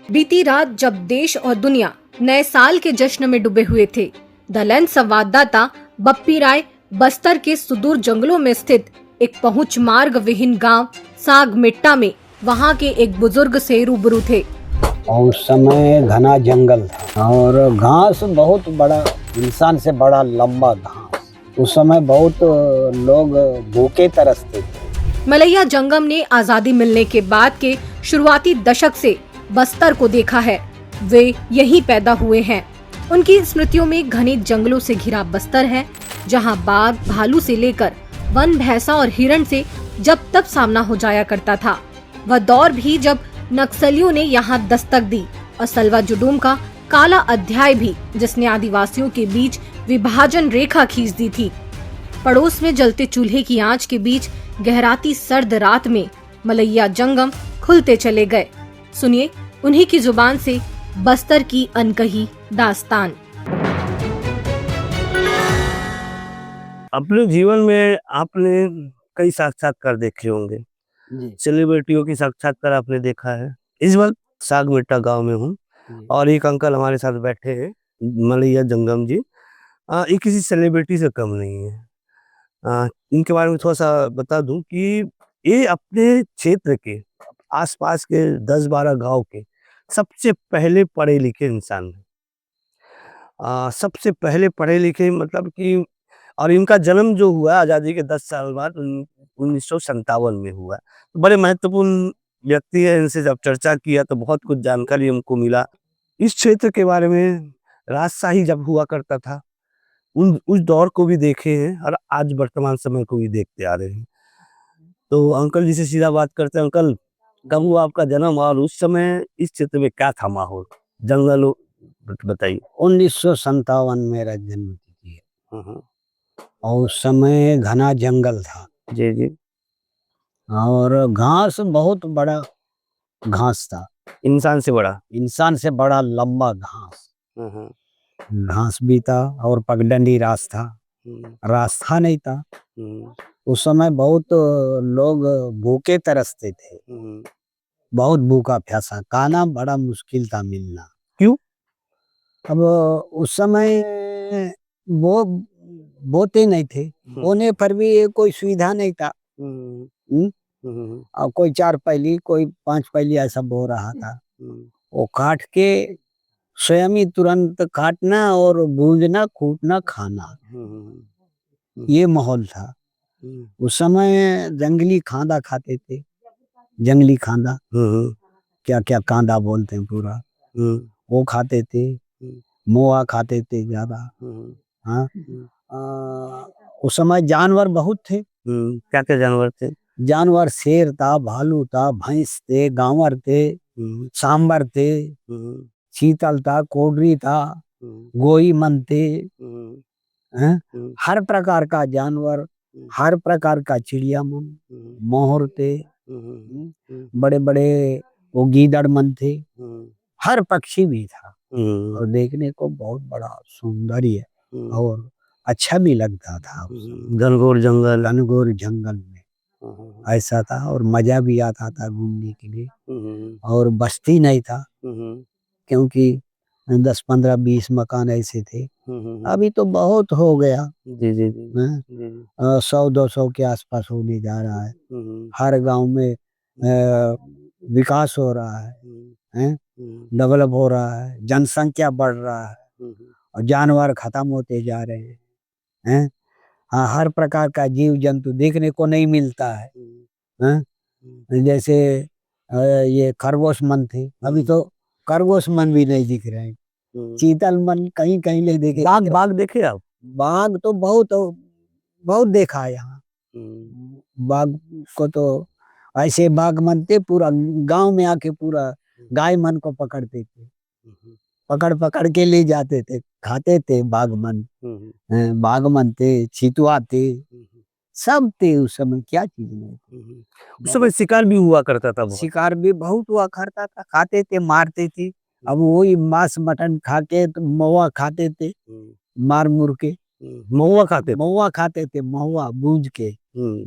बीती रात जब देश और दुनिया नए साल के जश्न में डूबे हुए थे, द लेंस संवाददाता बप्पी राय बस्तर के सुदूर जंगलों में स्थित एक पहुंच मार्ग विहीन गांव सागमेट्टा में वहां के एक बुजुर्ग से रूबरू थे। और उस समय घना जंगल था और घास बहुत बड़ा, इंसान से बड़ा लंबा घास। उस समय बहुत लोग भूखे तरसते थे। मलैया जंगम ने आजादी मिलने के बाद के शुरुआती दशक से बस्तर को देखा है। वे यहीं पैदा हुए हैं। उनकी स्मृतियों में घने जंगलों से घिरा बस्तर है, जहां बाघ भालू से लेकर वन भैंसा और हिरण से जब तब सामना हो जाया करता था। वह दौर भी जब नक्सलियों ने यहां दस्तक दी और सलवा जुडूम का काला अध्याय भी, जिसने आदिवासियों के बीच विभाजन रेखा खींच दी थी। पड़ोस में जलते चूल्हे की आंच के बीच गहराती सर्द रात में मलैया जंगम खुलते चले गए। सुनिए उन्हीं की जुबान से बस्तर की अनकही दास्तान। अपने जीवन में आपने कई साक्षात्कार देखे होंगे, सेलिब्रिटियों की साक्षात्कार आपने देखा है। इस वक्त सागमेट्टा गांव में हूँ और एक अंकल हमारे साथ बैठे हैं, मलैया जंगम जी। ये किसी सेलिब्रिटी से कम नहीं है। इनके बारे में थोड़ा सा बता दूं कि ये अपने क्षेत्र के आसपास के 10-12 गांव के सबसे पहले पढ़े लिखे इंसान हैं। सबसे पहले पढ़े लिखे मतलब कि, और इनका जन्म जो हुआ आज़ादी के 10 साल बाद 1957 में हुआ। तो बड़े महत्वपूर्ण व्यक्ति है, इनसे जब चर्चा किया तो बहुत कुछ जानकारी हमको मिला। इस क्षेत्र के बारे में राजशाही जब हुआ करता था उस दौर को भी देखे हैं और आज वर्तमान समय को भी देखते आ रहे हैं। तो अंकल जी से सीधा बात करते हैं। अंकल, कब हुआ आपका जन्म और उस समय इस क्षेत्र में क्या था माहौल, जंगल बताइए। 1957 मेरा जन्म तिथि है और उस समय घना जंगल था। जी जी। और घास बहुत बड़ा घास था, इंसान से बड़ा, इंसान से बड़ा लंबा घास। घास भी था और पगडंडी रास्ता रास्ता नहीं था। उस समय बहुत लोग भूखे तरसते थे, बहुत भूखा प्यासा, खाना बड़ा मुश्किल था मिलना। क्यों? अब उस समय वो बोते नहीं थे, बोने पर भी कोई सुविधा नहीं था। और कोई 4 पैली कोई 5 पैली ऐसा बो रहा था। वो काट के स्वयं ही तुरंत काटना और भूंजना, कूटना, खाना, ये माहौल था। उस समय जंगली खांदा खाते थे, जंगली खांदा, क्या क्या कांदा बोलते हैं पूरा, वो खाते थे। मोआ खाते थे ज्यादा। हाँ, उस समय जानवर बहुत थे। क्या क्या जानवर थे? जानवर शेर था, भालू था, भैंस थे, गांवर थे, सांबर थे, चीतल था, कोडरी था, गोई मन थे। हर प्रकार का जानवर, हर प्रकार का चिड़िया मन, मोहर थे, बड़े बड़े वो गीदड़ मन थे, हर पक्षी भी था। और देखने को बहुत बड़ा सौंदर्य और अच्छा भी लगता था। घनघोर जंगल, घनघोर जंगल में ऐसा था और मजा भी आता था घूमने के लिए। और बस्ती नहीं था, क्योंकि 10, 15, 20 मकान ऐसे थे। अभी तो बहुत हो गया। जी जी जी। 100-200 के आसपास होने जा रहा है। हर गांव में विकास हो रहा है, डेवलप हो रहा है, जनसंख्या बढ़ रहा है और जानवर खत्म होते जा रहे हैं। हाँ, हर प्रकार का जीव जंतु देखने को नहीं मिलता है। जैसे ये खरगोश मन थे, अभी तो खरगोश मन भी नहीं दिख रहे हैं। चीतल मन कहीं कहीं नहीं देखे। बाघ देखे आप? बाघ तो बहुत बहुत देखा है यहाँ। बाघ को तो ऐसे बाघ मनते पूरा गांव में आके पूरा गाय मन को पकड़ते थे, पकड़ पकड़ के ले जाते थे, खाते थे। बाघ मन थे, चितुआ थे, सब थे उस समय। क्या चीज नहीं, उस समय शिकार भी हुआ करता था। शिकार भी बहुत हुआ करता था, खाते थे, मारते थे। अब वही मांस मटन खा के तो महुआ खाते थे, मार मुर के। महुआ खाते थे, महुआ भूंज के,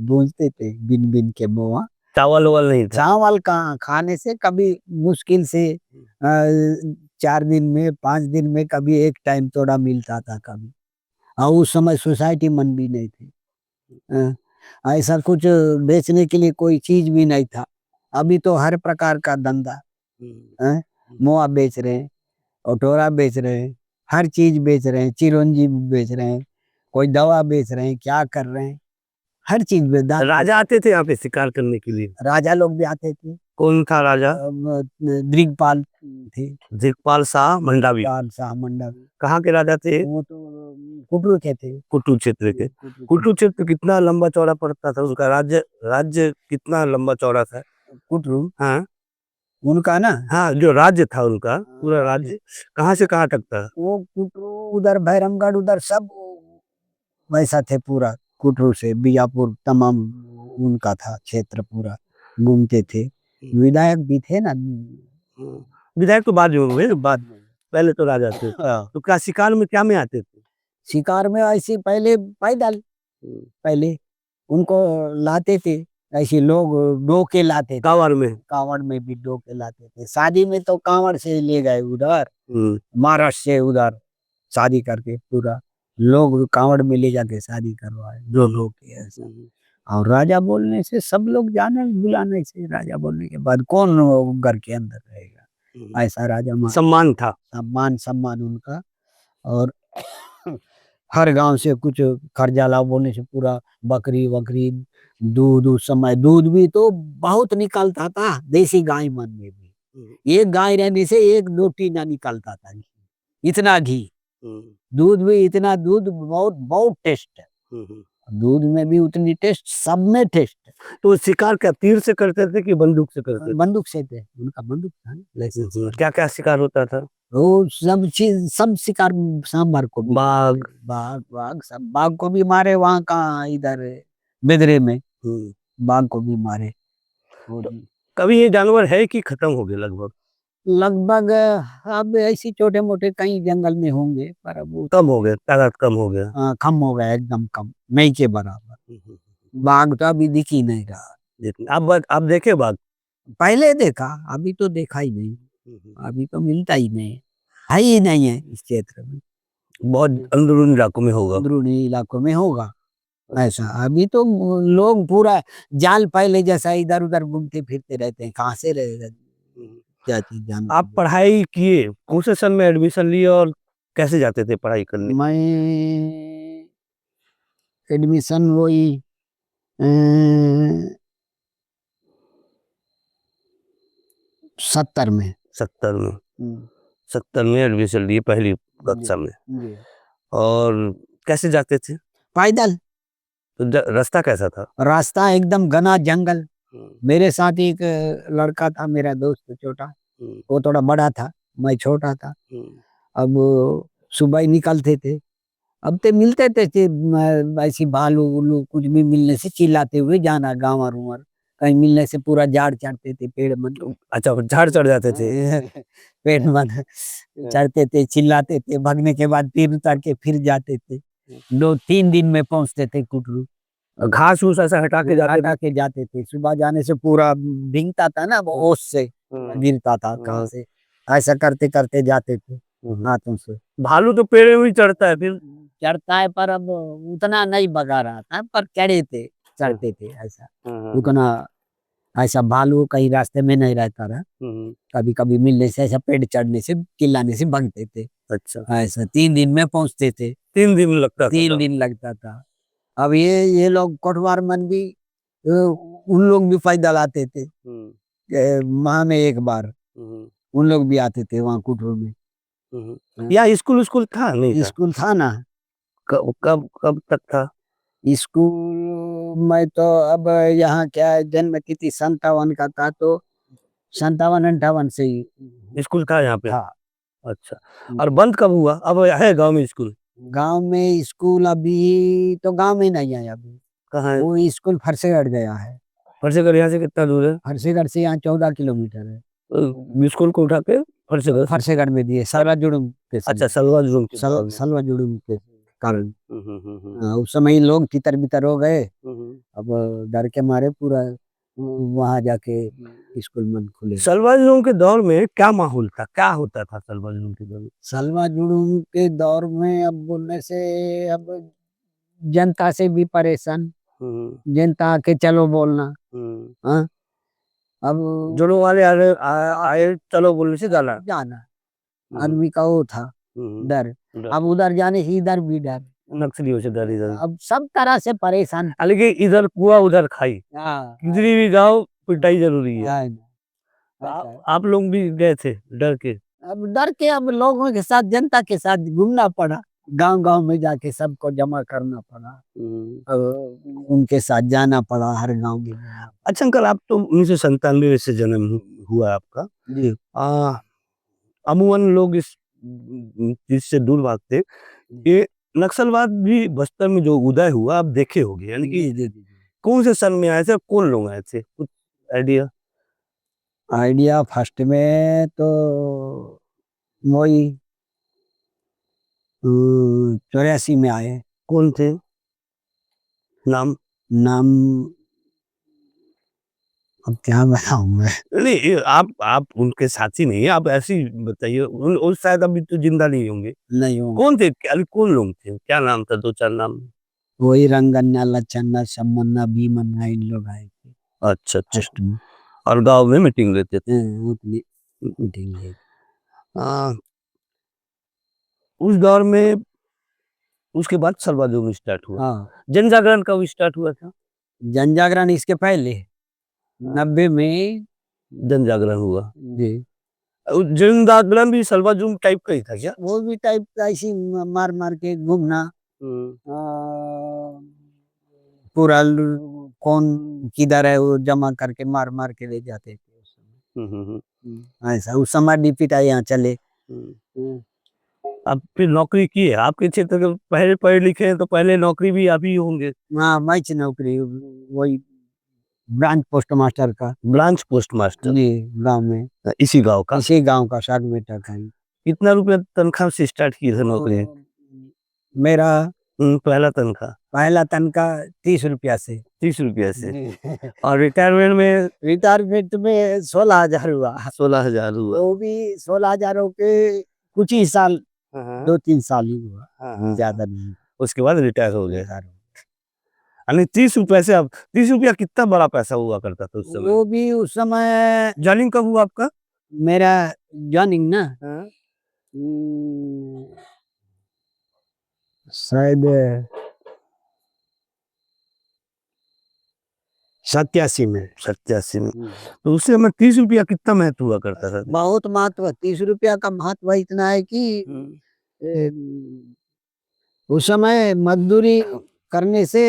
भूंजते थे बिन बिन के महुआ। चावल वावल नहीं था? चावल कहाँ, खाने से कभी मुश्किल से 4 दिन में 5 दिन में कभी एक टाइम थोड़ा मिलता था कभी। और उस समय सोसाइटी मन भी नहीं थी। ऐसा कुछ बेचने के लिए कोई चीज भी नहीं था। अभी तो हर प्रकार का धंधा है। मोआ बेच रहे हैं, ओटोरा बेच रहे हैं, हर चीज बेच रहे हैं, चिरंजी बेच रहे हैं, कोई दवा बेच रहे हैं, क्या कर रहे हैं, हर चीज बेच। राजा आते थे यहाँ पे शिकार करने के लिए? राजा लोग भी आते थे। कौन था राजा? दिग्पाल थे। दिग्पाल शाह मंडावी। दिग्पाल शाह मंडावी। कहाँ के राजा थे? वो तो कुटरू के थे। कुटू क्षेत्र के। कुटू क्षेत्र कितना लंबा चौड़ा पड़ता था? उसका राज्य राज्य कितना लंबा चौड़ा था? कुटरू, हाँ उनका ना, हाँ, जो राज्य था उनका पूरा राज्य कहाँ से कहाँ तक था? वो कुटरू उधर भैरमगढ़ उधर सब वैसा थे पूरा। कुटरू से बीजापुर तमाम उनका था क्षेत्र पूरा, घूमते थे। विधायक भी थे ना। विधायक तो बाद में हुए, बाद में, पहले तो राजा थे। हाँ। तो क्या शिकार में क्या में आते थे? शिकार में ऐसे पहले पैदल, पहले उनको लाते थे ऐसे लोग, डो के लाते थे। कांवड़ में? कांवड़ में भी डो के लाते थे। शादी में तो कांवड़ से ले गए उधर, महाराष्ट्र से उधर शादी करके पूरा लोग कांवड़ में ले जाके शादी करवाए जो लोग थे ऐसा। और राजा बोलने से सब लोग जाने, बुलाने से राजा बोलने के बाद कौन घर के अंदर रहेगा, ऐसा राजा सम्मान था। सम्मान उनका। और हर गांव से कुछ खर्चा लाओ बोलने से पूरा बकरी वकरी, दूध, उस समय दूध भी तो बहुत निकलता था देसी गाय मन में भी। एक गाय रहने से 1-2 टीना निकलता था, इतना घी, दूध भी इतना, दूध बहुत बहुत टेस्ट है। दूध में भी उतनी टेस्ट, सब में टेस्ट। तो शिकार क्या तीर से करते थे कि बंदूक से करते थे? बंदूक से थे, उनका बंदूक था। क्या क्या शिकार होता था? वो सब चीज, सब शिकार, सांभर को भी, बाघ बाघ सब, बाघ को भी मारे वहाँ का, इधर बेदरे में बाघ को भी मारे। कभी ये जानवर है कि खत्म हो गए लगभग? लगभग अब ऐसी छोटे मोटे कई जंगल में होंगे, पर अब वो कम हो गए, तादाद कम हो गया। कम हो गया, एकदम कम, नहीं के बराबर। बाघ तो अभी दिख ही नहीं रहा। अब देखे बाघ? पहले देखा, अभी तो देखा ही नहीं। अभी तो मिलता ही नहीं है ही नहीं है इस क्षेत्र में। बहुत अंदरूनी इलाकों में होगा। अंदरूनी इलाकों में होगा ऐसा। अभी तो लोग पूरा जाल पहले जैसा इधर उधर घूमते फिरते रहते हैं, कहाँ से रहेगा क्या चीज जान। आप पढ़ाई किए, कौन से सन में एडमिशन लिए और कैसे जाते थे पढ़ाई करने? मैं एडमिशन वही 70 में। 70 में? 70 में एडमिशन लिए पहली कक्षा में। और कैसे जाते थे? पैदल। तो रास्ता कैसा था? रास्ता एकदम घना जंगल। मेरे साथ एक लड़का था, मेरा दोस्त छोटा, वो थोड़ा बड़ा था, मैं छोटा था। अब सुबह ही निकलते थे। अब तो मिलते थे ऐसी भालू उल्लू कुछ भी मिलने से चिल्लाते हुए जाना, गांवर उमर कहीं मिलने से पूरा झाड़ चढ़ते थे, पेड़ मन। अच्छा, झाड़ चढ़ जाते थे? पेड़ मन चढ़ते थे, चिल्लाते थे, भागने के बाद फिर उतर के फिर जाते थे। 2-3 दिन में पहुंचते थे कुटरू। घास फूस ऐसा हटा के जाते थे। सुबह जाने से पूरा भीगता था ना, वो ओस से गिरता था कहाँ से, ऐसा करते करते जाते थे हाथों से। भालू तो पेड़ में ही चढ़ता है, फिर चढ़ता है, पर अब उतना नहीं भगा रहा था, पर चढ़े थे, चढ़ते थे ऐसा। उतना ऐसा भालू कहीं रास्ते में नहीं रहता रहा। कभी कभी मिलने से, ऐसा पेड़ चढ़ने से, चिल्लाने से भागते थे। अच्छा, ऐसा 3 दिन में पहुंचते थे। 3 दिन लगता था? 3 दिन लगता था। अब ये लोग कोटवार मन भी, उन लोग भी पैदल आते थे माह में एक बार, उन लोग भी आते थे वहाँ कुटरू में। या स्कूल था? नहीं था? स्कूल था ना। कब तक था स्कूल? मैं तो अब यहाँ क्या है, जन्म तिथि 57 का था, तो 57-58 से ही स्कूल था यहाँ पे? हाँ। अच्छा, और बंद कब हुआ? अब है गांव में स्कूल? गांव में स्कूल अभी तो गांव में नहीं है अभी। कहाँ है? वो स्कूल फरसेगढ़ गया है। फरसेगढ़ यहाँ से कितना दूर है? फरसेगढ़ से यहाँ 14 किलोमीटर है। स्कूल को उठा के फरसेगढ़ में दिए, सलवा जुड़ुम के समय। अच्छा, सलवा जुड़ुम के कारण उस समय लोग तितर बितर हो गए। अब डर के मारे पूरा वहाँ जाके स्कूल मन खुले। सलवा जुलूम के दौर में क्या माहौल था, क्या होता था सलवा जुलूम के दौर में? सलवा जुलूम के दौर में अब बोलने से अब जनता से भी परेशान, जनता के चलो बोलना। हाँ, अब जुलूम वाले आए चलो बोलने से जाना। आदमी का वो था डर। अब उधर जाने से इधर भी डर, नक्सलियों से डर इधर। अब सब तरह से परेशान। लेकिन इधर कुआ उधर खाई, हाँ, किधर भी जाओ पिटाई जरूरी है। हाँ, आप लोग भी गए थे डर के? अब डर के अब लोगों के साथ, जनता के साथ घूमना पड़ा, गांव-गांव में जाके सबको जमा करना पड़ा। अब उनके साथ जाना पड़ा हर गांव में। अच्छा अंकल, आप तो 1997 से जन्म हुआ आपका। जी, अमूमन लोग इस चीज से दूर भागते। ये नक्सलवाद भी बस्तर में जो उदय हुआ आप देखे होंगे, यानी कि जी। कौन से सन में आए थे, कौन लोग आए थे, कुछ आइडिया? आइडिया फर्स्ट में तो वही 84 में आए। कौन थे नाम? नाम अब क्या बताऊं मैं। नहीं आप उनके साथी नहीं, आप ऐसे ही बताइए। उन शायद अभी तो जिंदा नहीं होंगे। नहीं हूँ, कौन थे, कौन लोग थे, क्या नाम था, दो चार नाम? वही रंगन्ना, लच्छन्ना, शम्मन्ना, भीमन्ना, इन लोग आए थे अच्छा अच्छा। फर्स्ट में। और गांव में मीटिंग लेते थे। उतनी मीटिंग है। हाँ, उस दौर में उसके बाद सलवा जुलूम स्टार्ट हुआ। हाँ, जन जागरण कब स्टार्ट हुआ था? जन जागरण इसके पहले 90 में। जन जागरण हुआ। जी, जन जागरण भी सलवा जुलूम टाइप का ही था क्या? वो भी टाइप का ऐसी मार मार के घूमना। पूरा कौन किधर है वो जमा करके मार मार के ले जाते थे उस समय। ऐसा उस समय डीपीटाई यहाँ चले। अब फिर नौकरी की है आपके क्षेत्र के, पहले पढ़े लिखे हैं तो पहले नौकरी भी आप ही होंगे। हाँ, मैच नौकरी वही ब्रांच पोस्ट मास्टर का। ब्रांच पोस्ट मास्टर जी, गांव में, इसी गांव का। इसी गांव का 60 मीटर का ही। कितना रुपया तनख्वाह से स्टार्ट की थी नौकरी? मेरा पहला तनख्वाह पहला तनख्वाह 30 रुपया से। 30 रुपया से। और रिटायरमेंट में? रिटायरमेंट में 16,000 हुआ। 16,000 हुआ। वो भी 16,000 के कुछ ही साल, 2-3 साल ही हुआ, ज्यादा नहीं। उसके बाद रिटायर हो गए। यानी 30 रुपए से, अब 30 रुपया कितना बड़ा पैसा हुआ करता था उस समय? वो भी उस समय जॉइनिंग कब हुआ आपका? मेरा जॉइनिंग ना शायद 87 में। 87 में। तो उस समय 30 रुपया कितना महत्व हुआ करता था? बहुत महत्व, 30 रुपया का महत्व इतना है कि उस समय मजदूरी करने से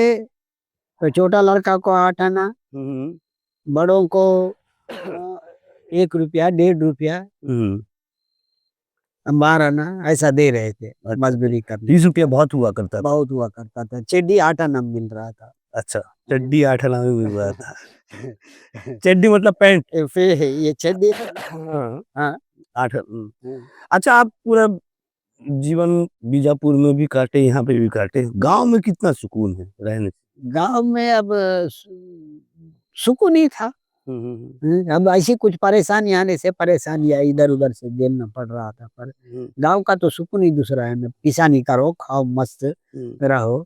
तो छोटा लड़का को 8 आना, बड़ों को 1 रुपया, 1.5 रुपया, 12 आना ऐसा दे रहे थे मजदूरी करने। 30 रुपया बहुत हुआ करता था। बहुत हुआ करता था। चड्डी 8 आना मिल रहा था। अच्छा, चड्डी 8 आना में मिल रहा था। चड्डी मतलब पैंट? ये चड्डी। हाँ, 8। अच्छा, आप पूरा जीवन बीजापुर में भी काटे, यहाँ पे भी काटे, गांव में कितना सुकून है रहने से? गांव में अब सुकून ही था। अब ऐसी कुछ परेशानी आने से परेशानी आई, इधर उधर से झेलना पड़ रहा था, पर गांव का तो सुकून ही दूसरा है ना। किसानी करो, खाओ, मस्त रहो।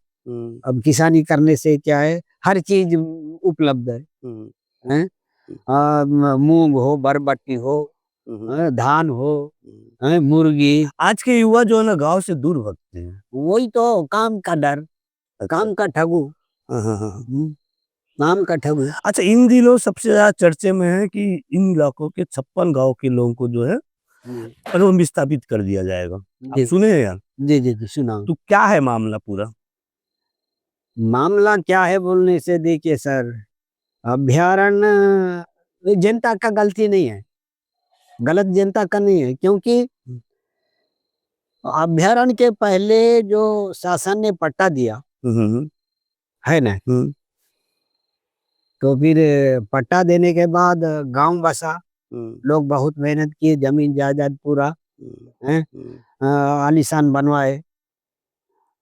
अब किसानी करने से क्या है, हर चीज उपलब्ध है। मूंग हो, बरबट्टी हो, धान हो, मुर्गी। आज के युवा जो है ना गांव से दूर भागते हैं। वही तो काम का डर, काम का ठगू, काम का ठगू। अच्छा, इन दिनों सबसे ज्यादा चर्चे में है कि इन इलाकों के 56 गांव के लोगों को जो है विस्थापित कर दिया जाएगा। आप सुने हैं यार? जी जी जी, सुना। तो क्या है मामला पूरा? मामला क्या है बोलने से, देखिए सर, अभ्यारण्य जनता का गलती नहीं है, गलत जनता का नहीं है, क्योंकि अभ्यारण्य के पहले जो शासन ने पट्टा दिया है ना, तो फिर पट्टा देने के बाद गांव बसा, लोग बहुत मेहनत किए, जमीन जायदाद पूरा है आलीशान बनवाए,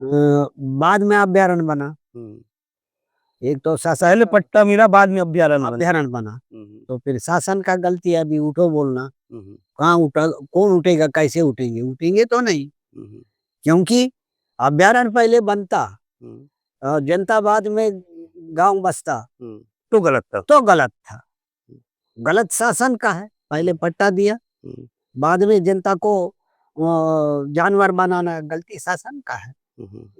बाद में अभ्यारण्य बना। एक तो पहले शासन पट्टा मिला, बाद में अभ्यारण्य बना। अभ्यारण्य बना, हम्म, तो फिर शासन का गलती है, अभी उठो बोलना। हम्म, कहाँ उठा, कौन उठेगा, कैसे उठेंगे, उठेंगे तो नहीं, हम्म, क्योंकि अभ्यारण्य पहले बनता, हम्म, जनता बाद में गांव बसता, तो गलत था। तो गलत था। गलत शासन का है, पहले पट्टा दिया, बाद में जनता को जानवर बनाना, गलती शासन का है।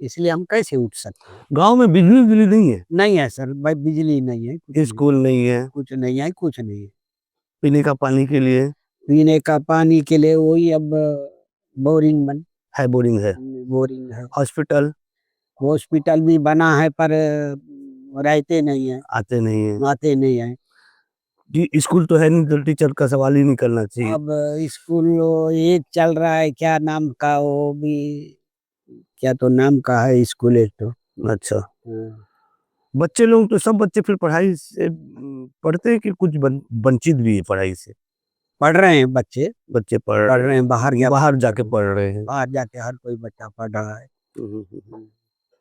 इसलिए हम कैसे उठ सकते हैं। गांव में बिजली बिजली नहीं है, नहीं है सर भाई, बिजली नहीं है, कुछ स्कूल नहीं है, कुछ नहीं है, कुछ नहीं है। पीने का पानी के लिए पीने का पानी के लिए वही अब बोरिंग बन है, बोरिंग है। बोरिंग है। हॉस्पिटल हॉस्पिटल भी बना है, पर रहते नहीं है, आते नहीं है। आते नहीं है। जी, स्कूल तो है नहीं, तो टीचर का सवाल ही नहीं करना चाहिए। अब स्कूल एक चल रहा है, क्या नाम का, वो भी क्या तो नाम का है स्कूल एक तो। अच्छा, हाँ। बच्चे लोग तो सब बच्चे फिर पढ़ाई से पढ़ते हैं कि कुछ वंचित भी है पढ़ाई से? पढ़ रहे हैं बच्चे, बच्चे पढ़ रहे हैं, बाहर जाके पढ़ रहे हैं। बाहर जाके हर कोई बच्चा पढ़ रहा है।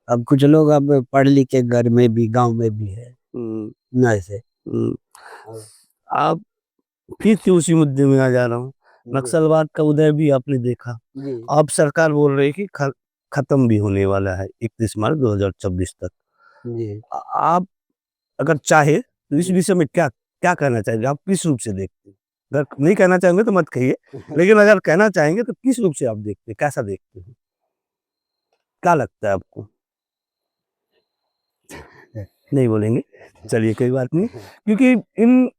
अब कुछ लोग अब पढ़ लिख के घर में भी, गांव में भी है, ऐसे। आप फिर से उसी मुद्दे में आ जा रहा हूँ, नक्सलवाद का उदय भी आपने देखा। अब सरकार बोल रही है कि खत्म भी होने वाला है 31 मार्च 2026 तक। आप अगर चाहे तो इस विषय में क्या क्या कहना चाहेंगे, आप किस रूप से देखते हैं? अगर नहीं कहना चाहेंगे तो मत कहिए, लेकिन अगर कहना चाहेंगे तो किस रूप से आप देखते हैं, कैसा देखते हैं, क्या लगता है आपको? नहीं बोलेंगे, चलिए कोई बात नहीं, क्योंकि इन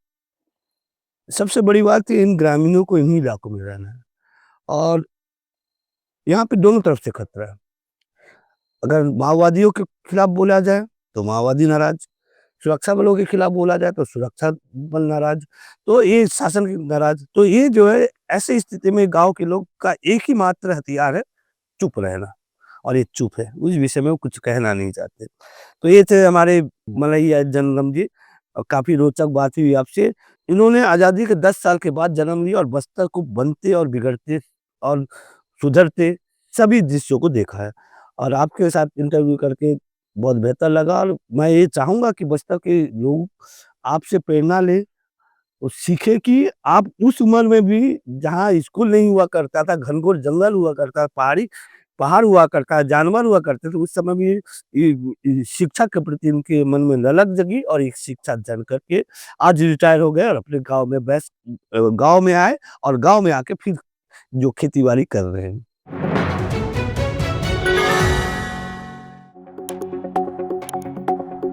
सबसे बड़ी बात है, इन ग्रामीणों को इन्हीं इलाकों में रहना है और यहाँ पे दोनों तरफ से खतरा है। अगर माओवादियों के खिलाफ बोला जाए तो माओवादी नाराज, सुरक्षा बलों के खिलाफ बोला जाए तो सुरक्षा बल नाराज, तो ये शासन नाराज। तो ये जो है, ऐसी स्थिति में गांव के लोग का एक ही मात्र हथियार है, चुप रहना, और ये चुप है, उस विषय में वो कुछ कहना नहीं चाहते। तो ये थे हमारे मलैया जन्म जी, और काफी रोचक बात हुई आपसे। इन्होंने आजादी के 10 साल के बाद जन्म लिया और बस्तर को बनते और बिगड़ते और सुधरते सभी दृश्यों को देखा है, और आपके साथ इंटरव्यू करके बहुत बेहतर लगा। और मैं ये चाहूंगा कि बस्तर के लोग आपसे प्रेरणा लें और सीखे कि आप उस उम्र में भी, जहाँ स्कूल नहीं हुआ करता था, घनघोर जंगल हुआ करता, पहाड़ हुआ करता, जानवर हुआ करते थे, उस समय भी शिक्षा के प्रति उनके मन में ललक जगी और एक शिक्षा जान करके आज रिटायर हो गए और अपने गांव में गांव में आए और गांव में आके फिर जो खेती बाड़ी कर रहे हैं।